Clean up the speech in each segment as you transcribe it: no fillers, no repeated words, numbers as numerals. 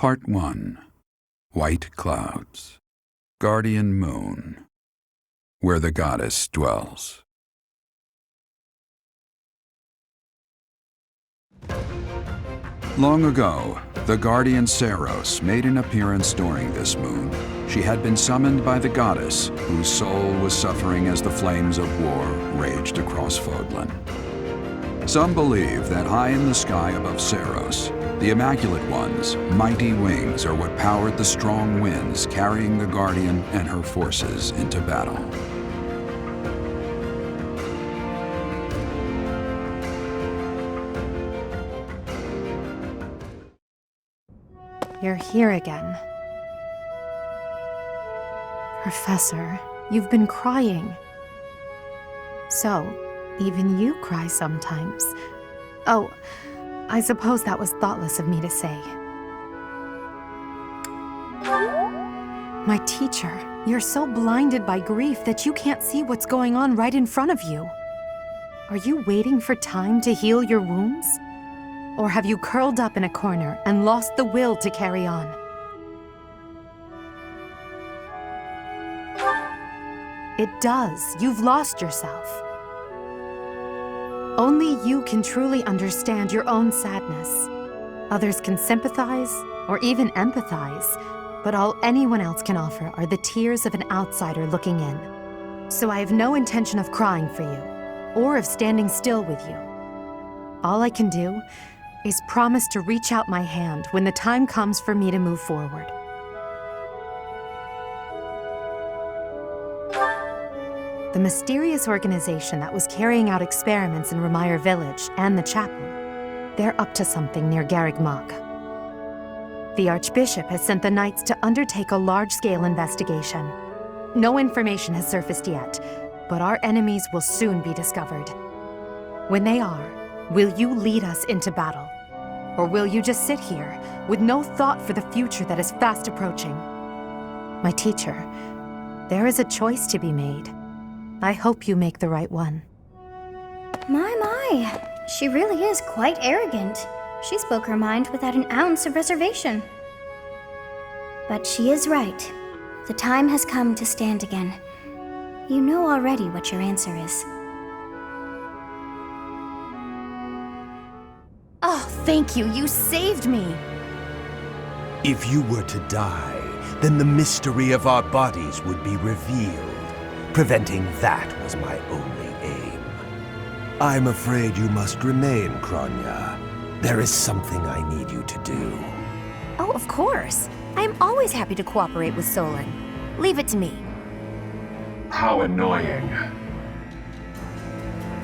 Part 1. White Clouds. Guardian Moon. Where the goddess dwells. Long ago, the guardian Seiros made an appearance during this moon. She had been summoned by the goddess, whose soul was suffering as the flames of war raged across Fodlan. Some believe that high in the sky above Seiros, the Immaculate One's mighty wings are what powered the strong winds carrying the Guardian and her forces into battle. You're here again. Professor, you've been crying. So, even you cry sometimes. Oh, I suppose that was thoughtless of me to say. My teacher, you're so blinded by grief that you can't see what's going on right in front of you. Are you waiting for time to heal your wounds? Or have you curled up in a corner and lost the will to carry on? It does. You've lost yourself. Only you can truly understand your own sadness. Others can sympathize or even empathize, but all anyone else can offer are the tears of an outsider looking in. So I have no intention of crying for you, or of standing still with you. All I can do is promise to reach out my hand when the time comes for me to move forward. The mysterious organization that was carrying out experiments in Remire Village and the chapel, they're up to something near Garreg Mach. The Archbishop has sent the Knights to undertake a large-scale investigation. No information has surfaced yet, but our enemies will soon be discovered. When they are, will you lead us into battle? Or will you just sit here with no thought for the future that is fast approaching? My teacher, there is a choice to be made. I hope you make the right one. My. She really is quite arrogant. She spoke her mind without an ounce of reservation. But she is right. The time has come to stand again. You know already what your answer is. Oh, thank you. You saved me. If you were to die, then the mystery of our bodies would be revealed. Preventing that was my only aim. I'm afraid you must remain, Kronya. There is something I need you to do. Oh, of course. I am always happy to cooperate with Solon. Leave it to me. How annoying.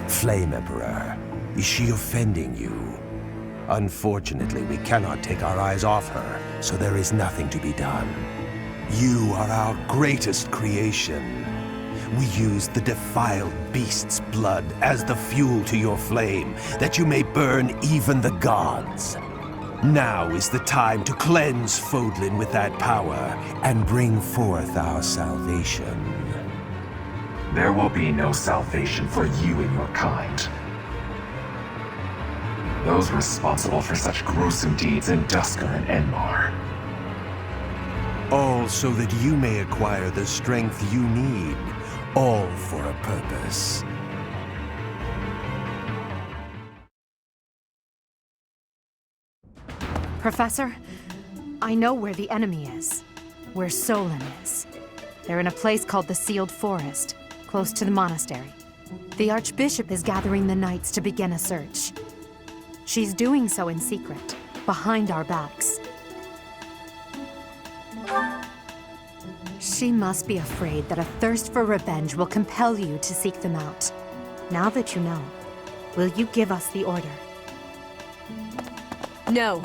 Flame Emperor, is she offending you? Unfortunately, we cannot take our eyes off her, so there is nothing to be done. You are our greatest creation. We use the defiled beast's blood as the fuel to your flame, that you may burn even the gods. Now is the time to cleanse Fodlan with that power and bring forth our salvation. There will be no salvation for you and your kind. Those responsible for such gruesome deeds in Dusker and Enmar. All so that you may acquire the strength you need. All for a purpose. Professor, I know where the enemy is. Where Solon is. They're in a place called the Sealed Forest, close to the monastery. The Archbishop is gathering the Knights to begin a search. She's doing so in secret, behind our backs. She must be afraid that a thirst for revenge will compel you to seek them out. Now that you know, will you give us the order? No,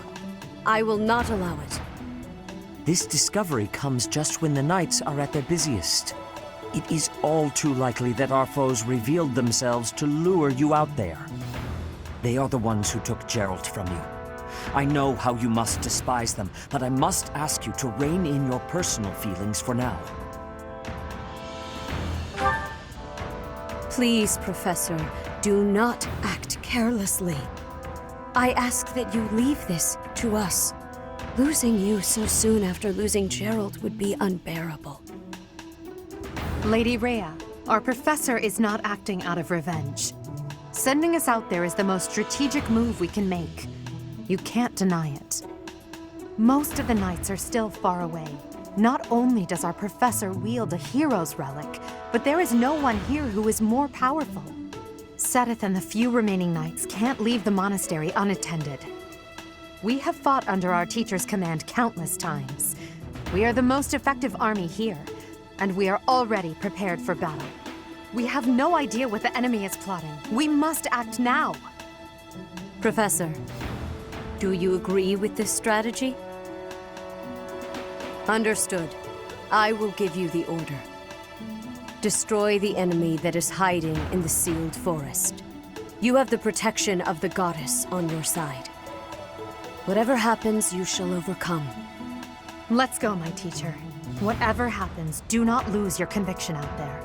I will not allow it. This discovery comes just when the Knights are at their busiest. It is all too likely that our foes revealed themselves to lure you out there. They are the ones who took Geralt from you. I know how you must despise them, but I must ask you to rein in your personal feelings for now. Please, Professor, do not act carelessly. I ask that you leave this to us. Losing you so soon after losing Gerald would be unbearable. Lady Rhea, our professor is not acting out of revenge. Sending us out there is the most strategic move we can make. You can't deny it. Most of the knights are still far away. Not only does our professor wield a hero's relic, but there is no one here who is more powerful. Seteth and the few remaining knights can't leave the monastery unattended. We have fought under our teacher's command countless times. We are the most effective army here, and we are already prepared for battle. We have no idea what the enemy is plotting. We must act now. Professor, do you agree with this strategy? Understood. I will give you the order. Destroy the enemy that is hiding in the sealed forest. You have the protection of the goddess on your side. Whatever happens, you shall overcome. Let's go, my teacher. Whatever happens, do not lose your conviction out there.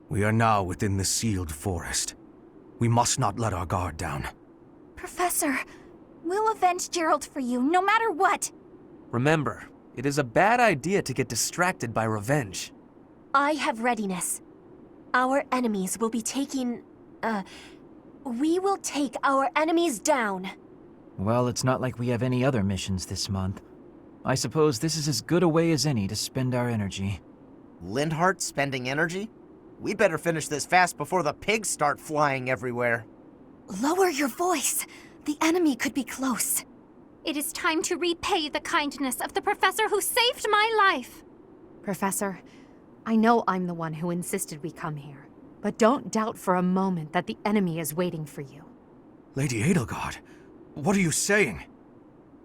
We are now within the sealed forest. We must not let our guard down. Professor, we'll avenge Gerald for you, no matter what. Remember, it is a bad idea to get distracted by revenge. I have readiness. Our enemies will be taking... we will take our enemies down. Well, it's not like we have any other missions this month. I suppose this is as good a way as any to spend our energy. Lindhart spending energy? We'd better finish this fast before the pigs start flying everywhere. Lower your voice. The enemy could be close. It is time to repay the kindness of the professor who saved my life. Professor, I know I'm the one who insisted we come here, but don't doubt for a moment that the enemy is waiting for you. Lady Edelgard, what are you saying?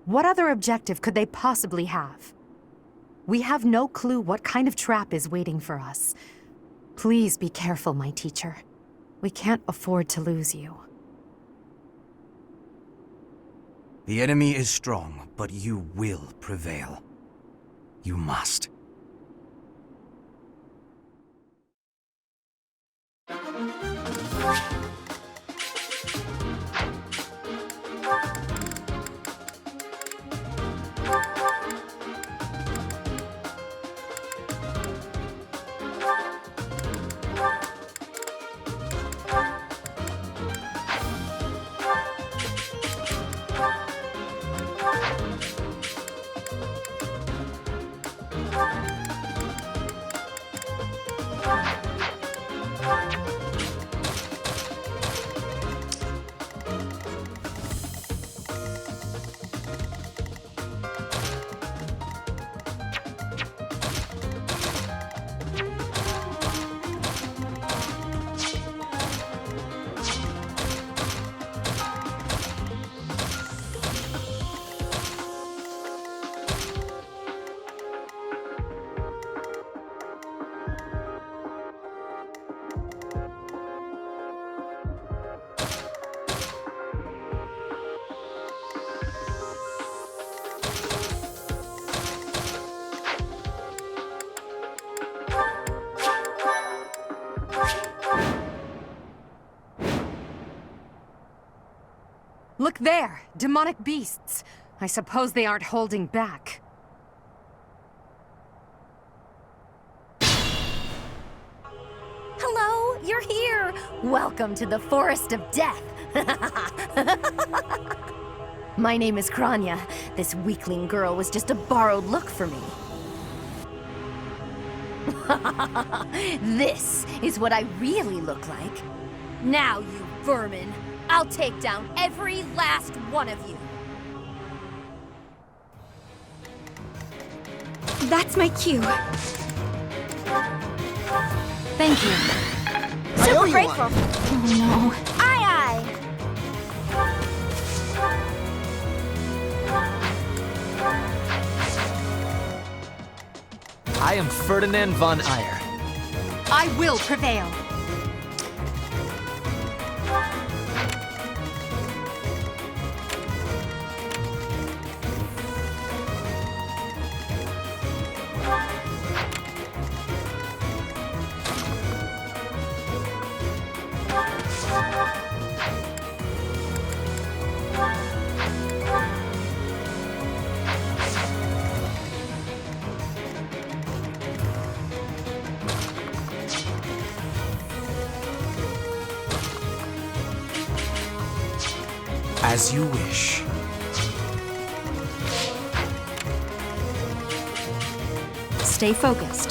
What other objective could they possibly have? We have no clue what kind of trap is waiting for us. Please be careful, my teacher. We can't afford to lose you. The enemy is strong, but you will prevail. You must. Look there! Demonic beasts! I suppose they aren't holding back. Hello, you're here! Welcome to the Forest of Death! My name is Kranya. This weakling girl was just a borrowed look for me. This is what I really look like. Now, you vermin, I'll take down every last one of you. That's my cue. Thank you. Super grateful. Oh no. Aye I am Ferdinand von Eyre. I will prevail. As you wish. Stay focused.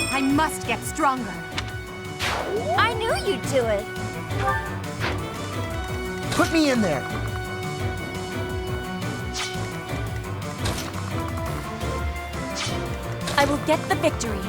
I must get stronger. I knew you'd do it. Put me in there. I will get the victory.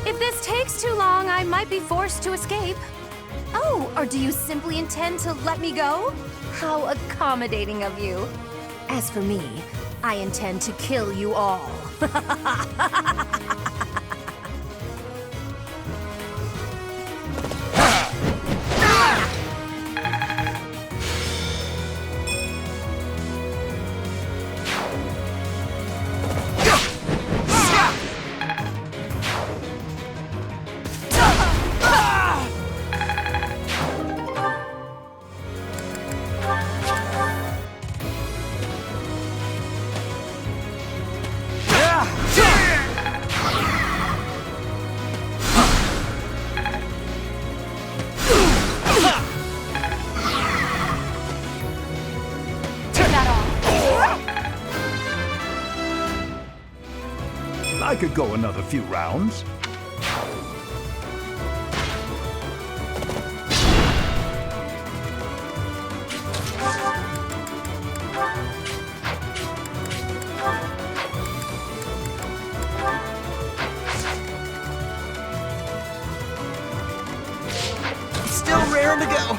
If this takes too long, I might be forced to escape. Oh, or do you simply intend to let me go? How accommodating of you. As for me, I intend to kill you all. I could go another few rounds. Still raring to go.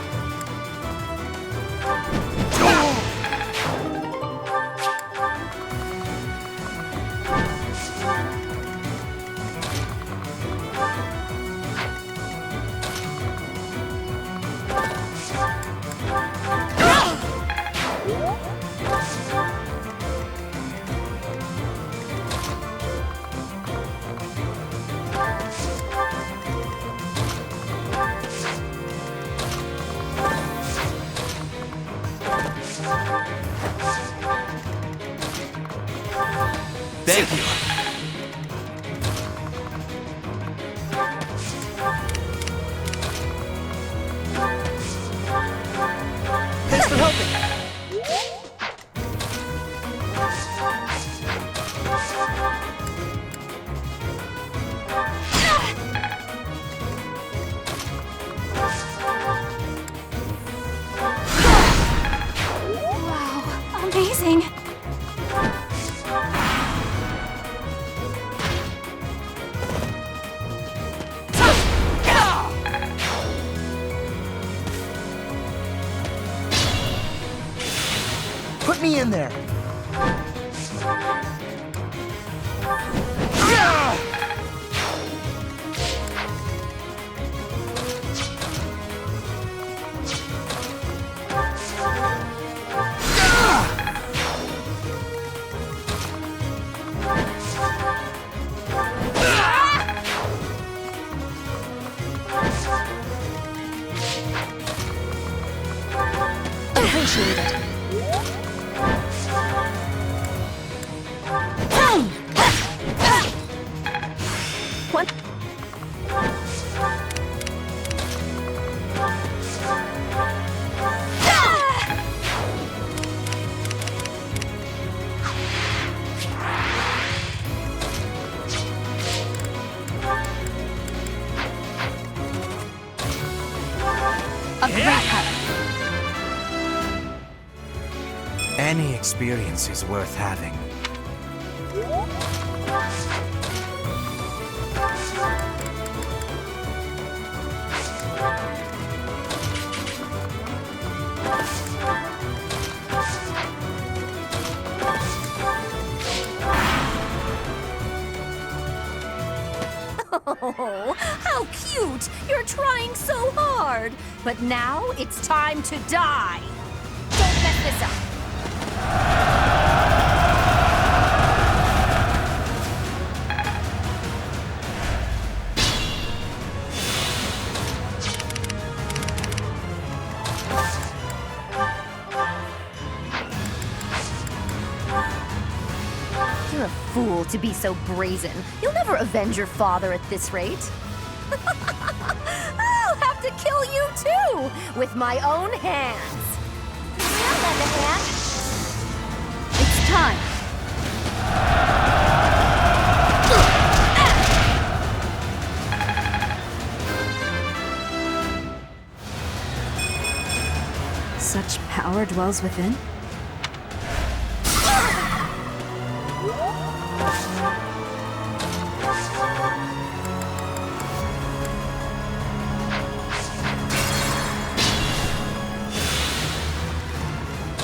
Thank you. Thanks for helping. amazing. Put me in there. Appreciate it. What? A great help. Any experience is worth having. Oh, how cute! You're trying so hard! But now it's time to die! Don't mess this up! You're a fool to be so brazen. You'll never avenge your father at this rate. I'll have to kill you too, with my own hands. We'll lend a hand. It's time. Such power dwells within?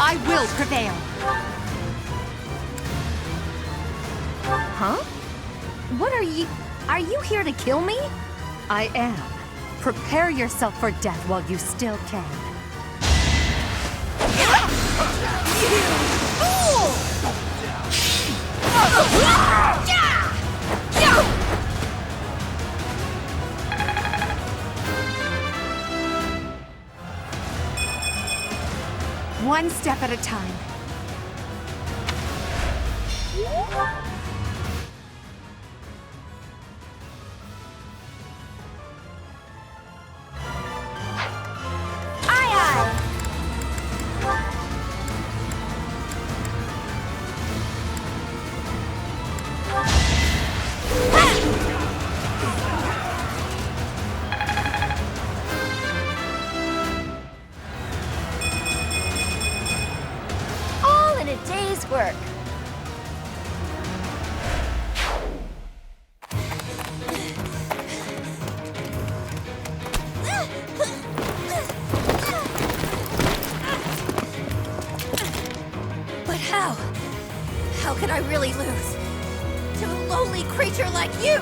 I will prevail. Huh? What are you... Are you here to kill me? I am. Prepare yourself for death while you still can. One step at a time. Work. But how? How could I really lose to a lowly creature like you?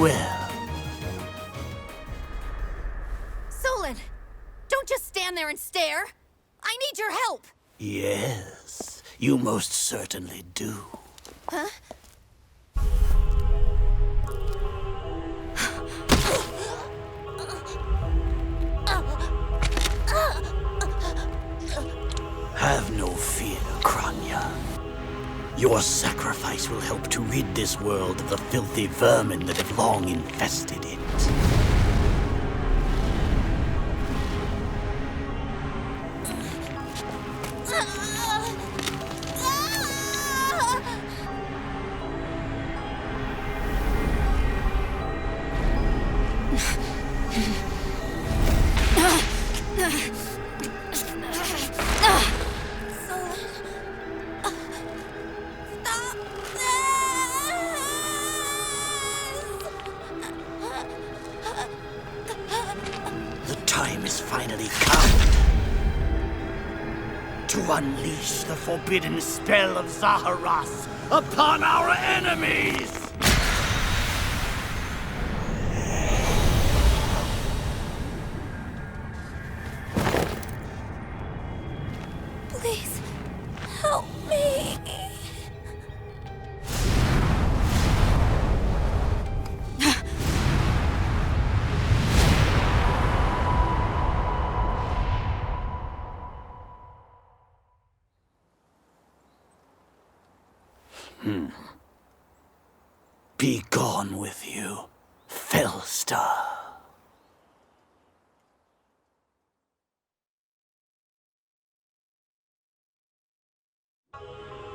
Well. Solon, don't just stand there and stare. I need your help. Yes, you most certainly do. Huh? Have no fear, Kranya. Your sacrifice will help to rid this world of the filthy vermin that have long infested it. to unleash the forbidden spell of Zaharas upon our enemies! Please, help me. Be gone with you, Fellstar.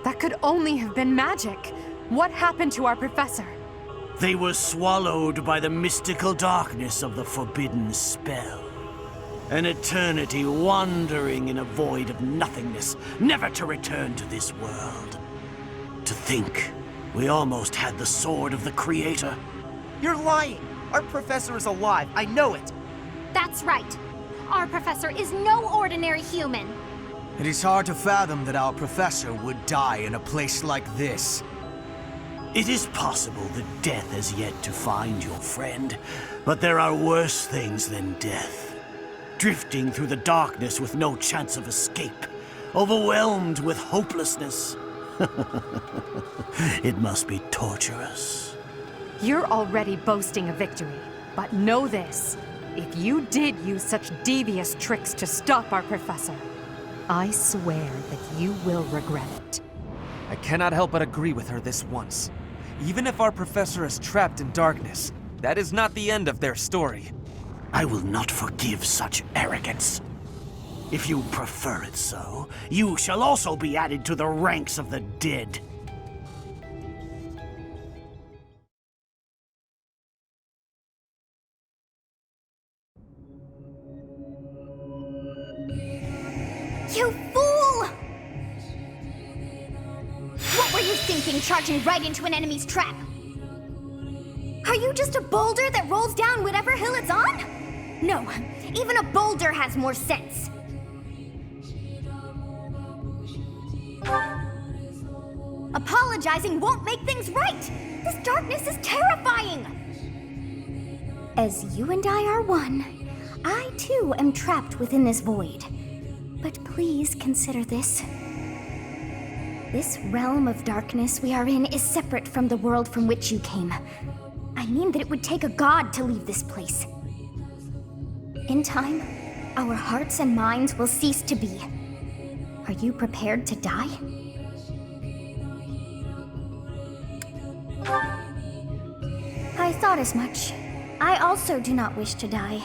That could only have been magic. What happened to our professor? They were swallowed by the mystical darkness of the forbidden spell. An eternity wandering in a void of nothingness, never to return to this world. To think, we almost had the sword of the Creator. You're lying! Our professor is alive, I know it! That's right. Our professor is no ordinary human. It is hard to fathom that our professor would die in a place like this. It is possible that death has yet to find your friend, but there are worse things than death. Drifting through the darkness with no chance of escape, overwhelmed with hopelessness. It must be torturous. You're already boasting a victory, but know this. If you did use such devious tricks to stop our professor, I swear that you will regret it. I cannot help but agree with her this once. Even if our professor is trapped in darkness, that is not the end of their story. I will not forgive such arrogance. If you prefer it so, you shall also be added to the ranks of the dead. You fool! What were you thinking, charging right into an enemy's trap? Are you just a boulder that rolls down whatever hill it's on? No, even a boulder has more sense. Apologizing won't make things right! This darkness is terrifying! As you and I are one, I too am trapped within this void. But please consider this. This realm of darkness we are in is separate from the world from which you came. I mean that it would take a god to leave this place. In time, our hearts and minds will cease to be. Are you prepared to die? I thought as much. I also do not wish to die.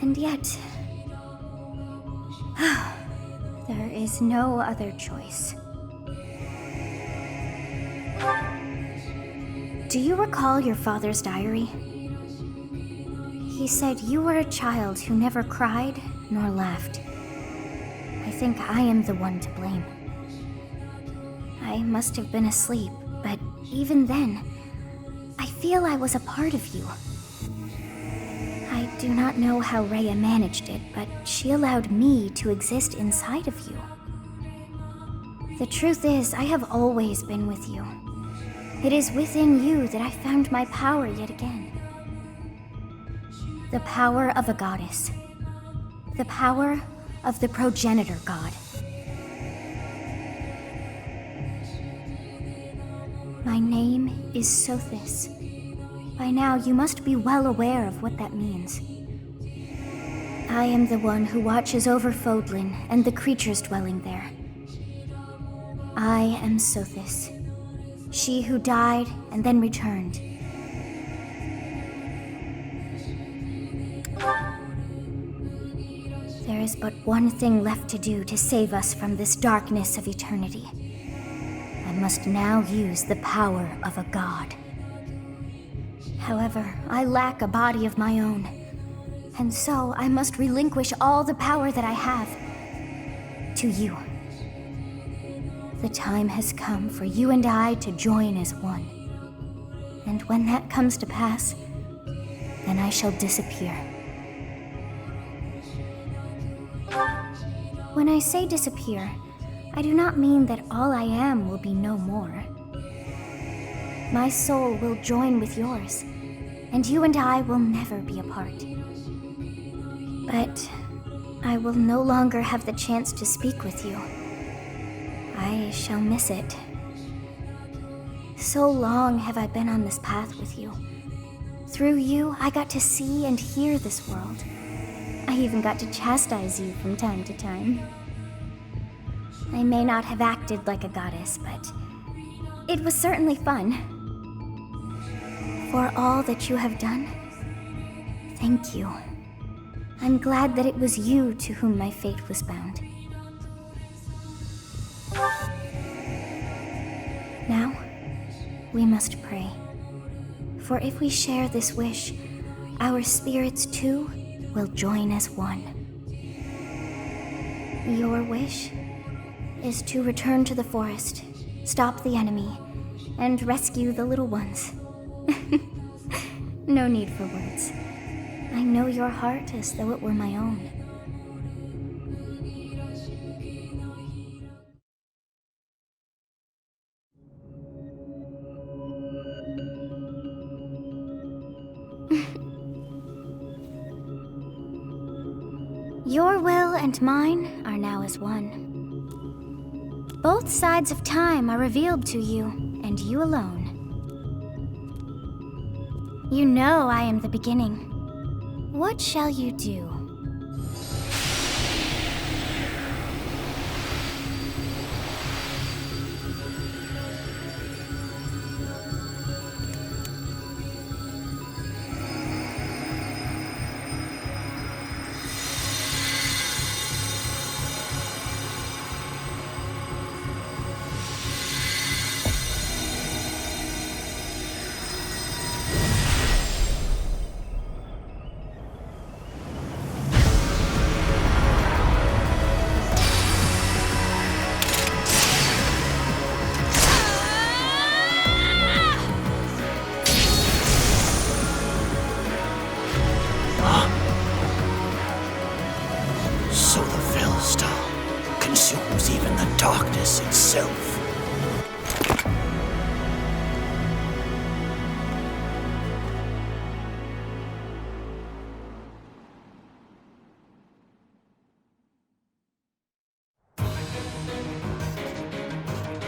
And yet... there is no other choice. Do you recall your father's diary? He said you were a child who never cried nor laughed. I think I am the one to blame. I must have been asleep, but even then, I feel I was a part of you. I do not know how Rhea managed it, but she allowed me to exist inside of you. The truth is, I have always been with you. It is within you that I found my power yet again. The power of a goddess. The power of the progenitor god. My name is Sothis. By now, you must be well aware of what that means. I am the one who watches over Fodlan and the creatures dwelling there. I am Sothis, she who died and then returned. There is but one thing left to do to save us from this darkness of eternity. I must now use the power of a god. However, I lack a body of my own, and so I must relinquish all the power that I have to you. The time has come for you and I to join as one. And when that comes to pass, then I shall disappear. When I say disappear, I do not mean that all I am will be no more. My soul will join with yours, and you and I will never be apart. But I will no longer have the chance to speak with you. I shall miss it. So long have I been on this path with you. Through you, I got to see and hear this world. I even got to chastise you from time to time. I may not have acted like a goddess, but it was certainly fun. For all that you have done, thank you. I'm glad that it was you to whom my fate was bound. Now, we must pray. For if we share this wish, our spirits too will join as one. Your wish is to return to the forest, stop the enemy, and rescue the little ones. No need for words. I know your heart as though it were my own. Your will and mine are now as one. Both sides of time are revealed to you, and you alone. You know I am the beginning. What shall you do?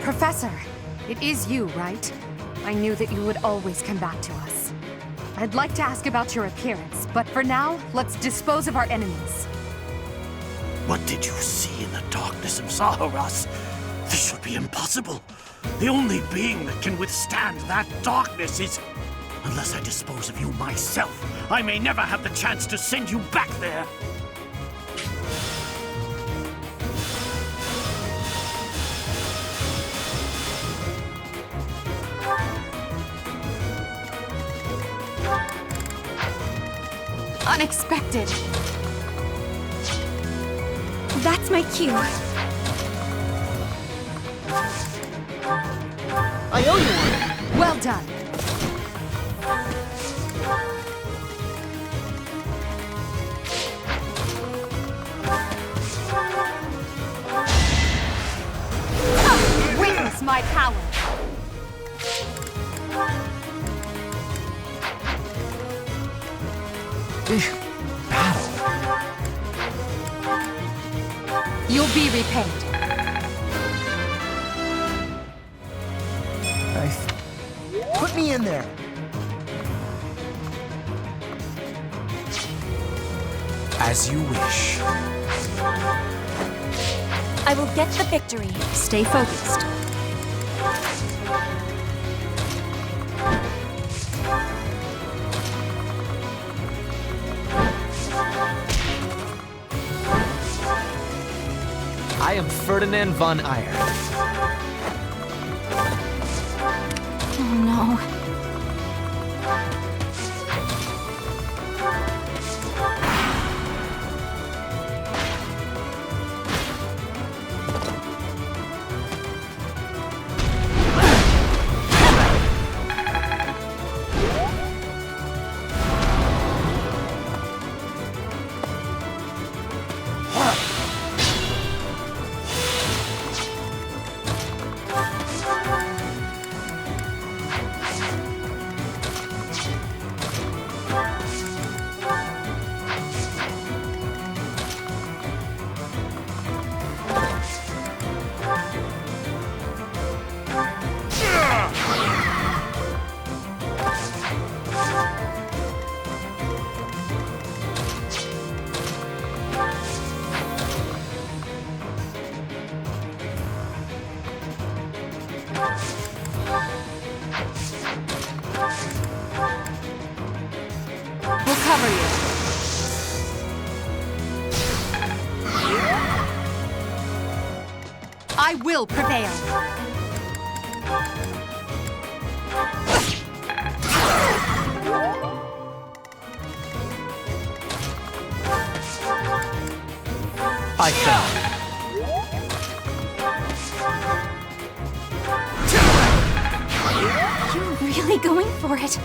Professor, it is you, right? I knew that you would always come back to us. I'd like to ask about your appearance, but for now, let's dispose of our enemies. What did you see in the darkness of Zaharas? This should be impossible. The only being that can withstand that darkness is... Unless I dispose of you myself, I may never have the chance to send you back there. Unexpected. That's my cue. I owe you one. Well done. Witness my power. You'll be repaid. Put me in there. As you wish. I will get the victory. Stay focused. I am Ferdinand von Eyre. Oh no. I will prevail. I fell. You're really going for it.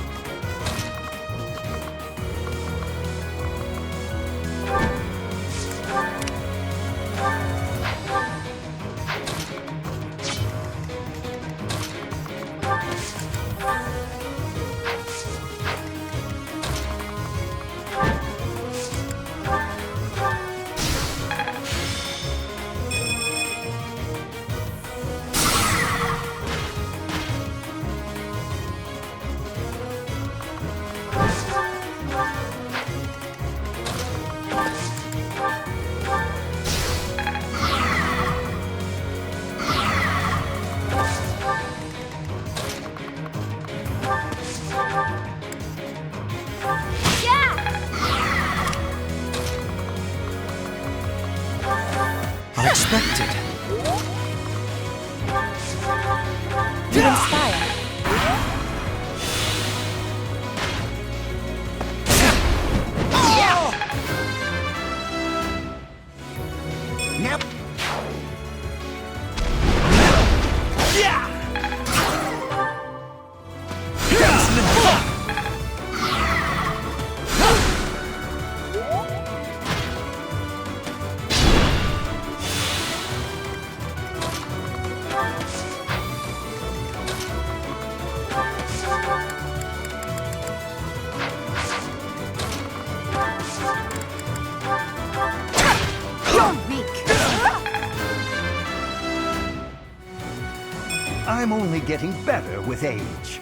Unexpected. You inspire. Now. I'm only getting better with age.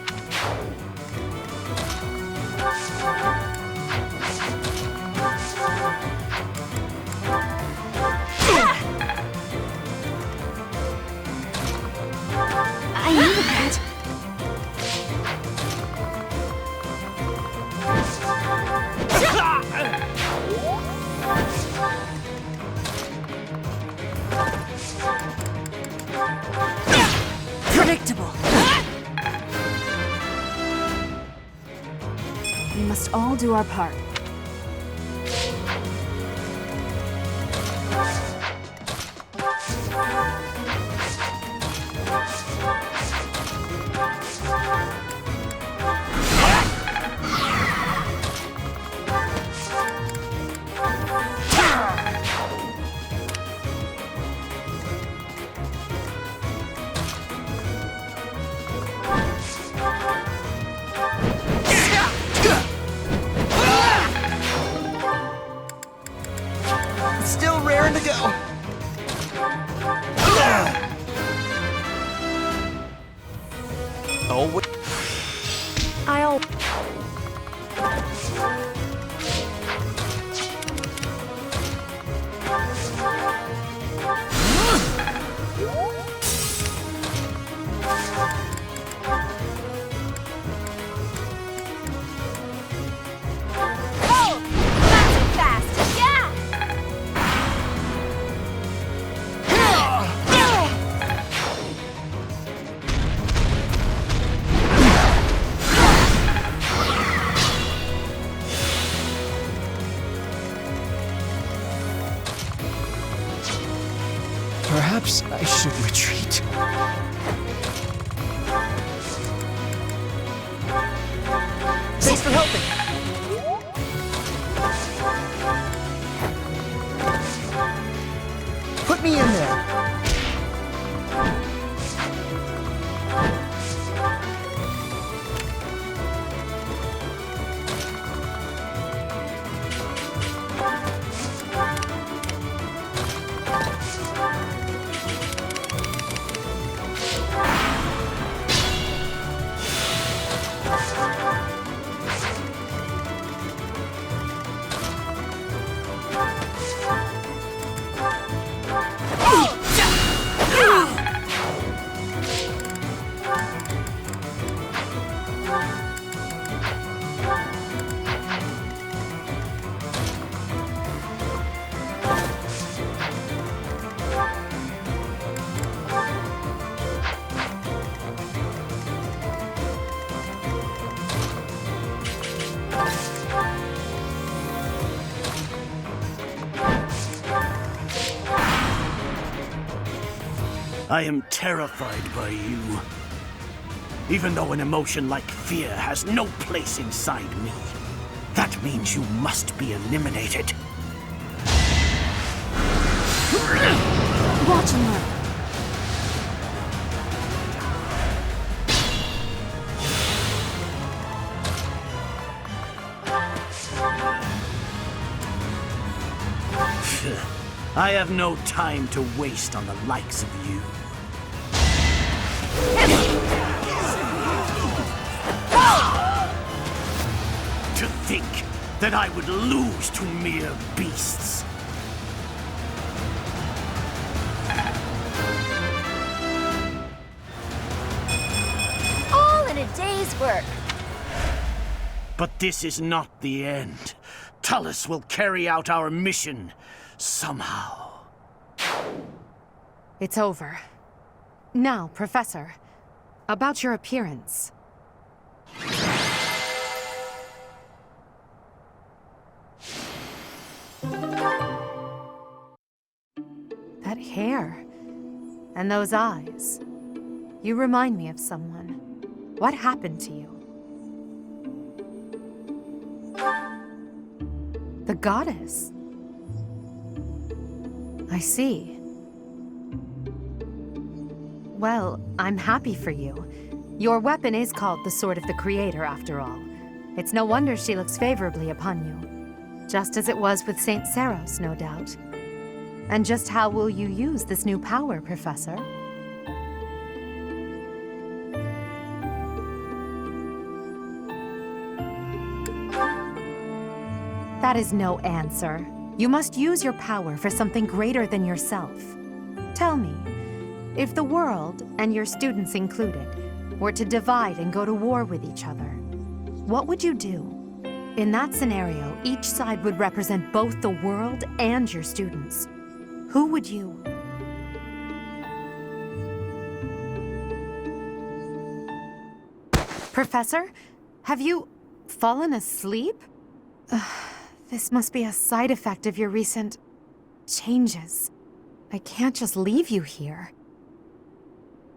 I knew that. Predictable. We must all do our part. Still raring to go. Oh, what? I'll... Perhaps I should retreat. Thanks for helping. Put me in there. I am terrified by you. Even though an emotion like fear has no place inside me, that means you must be eliminated. Watch and learn. I have no time to waste on the likes of you. To think that I would lose to mere beasts. All in a day's work. But this is not the end. Tullus will carry out our mission somehow. It's over. Now, Professor, about your appearance. That hair. And those eyes. You remind me of someone. What happened to you? The goddess. I see. Well, I'm happy for you. Your weapon is called the Sword of the Creator, after all. It's no wonder she looks favorably upon you. Just as it was with Saint Seros, no doubt. And just how will you use this new power, Professor? That is no answer. You must use your power for something greater than yourself. Tell me, if the world, and your students included, were to divide and go to war with each other, what would you do? In that scenario, each side would represent both the world and your students. Who would you? Professor, have you fallen asleep? This must be a side effect of your recent changes. I can't just leave you here.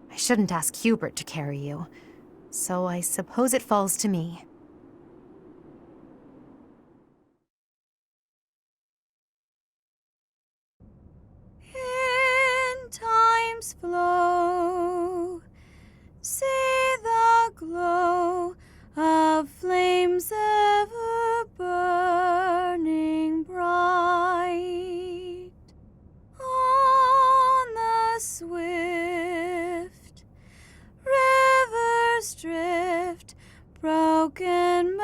I shouldn't ask Hubert to carry you, so I suppose it falls to me. In time's flow, see the glow of flames ever burning bright on the swift river's drift, broken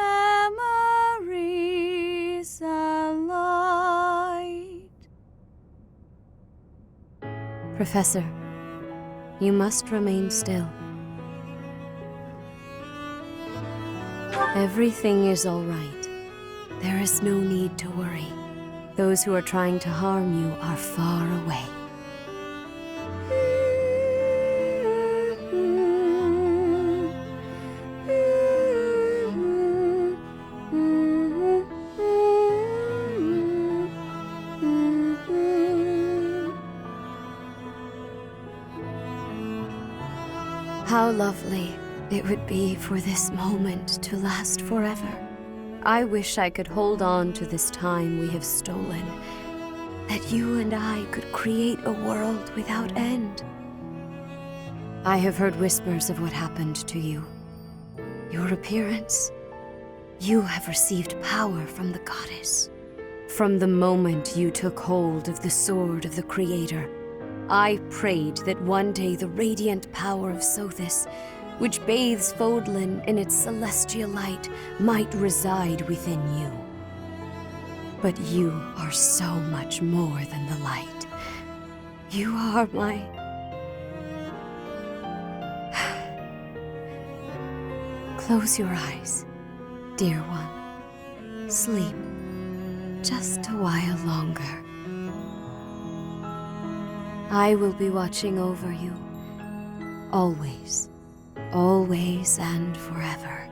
memories alight. Professor, you must remain still. Everything is all right. There is no need to worry. Those who are trying to harm you are far away. How lovely it would be for this moment to last forever. I wish I could hold on to this time we have stolen, that you and I could create a world without end. I have heard whispers of what happened to you. Your appearance. You have received power from the goddess. From the moment you took hold of the Sword of the Creator, I prayed that one day the radiant power of Sothis, which bathes Fodlan in its celestial light, might reside within you. But you are so much more than the light. You are my... Close your eyes, dear one. Sleep just a while longer. I will be watching over you, always. Always and forever.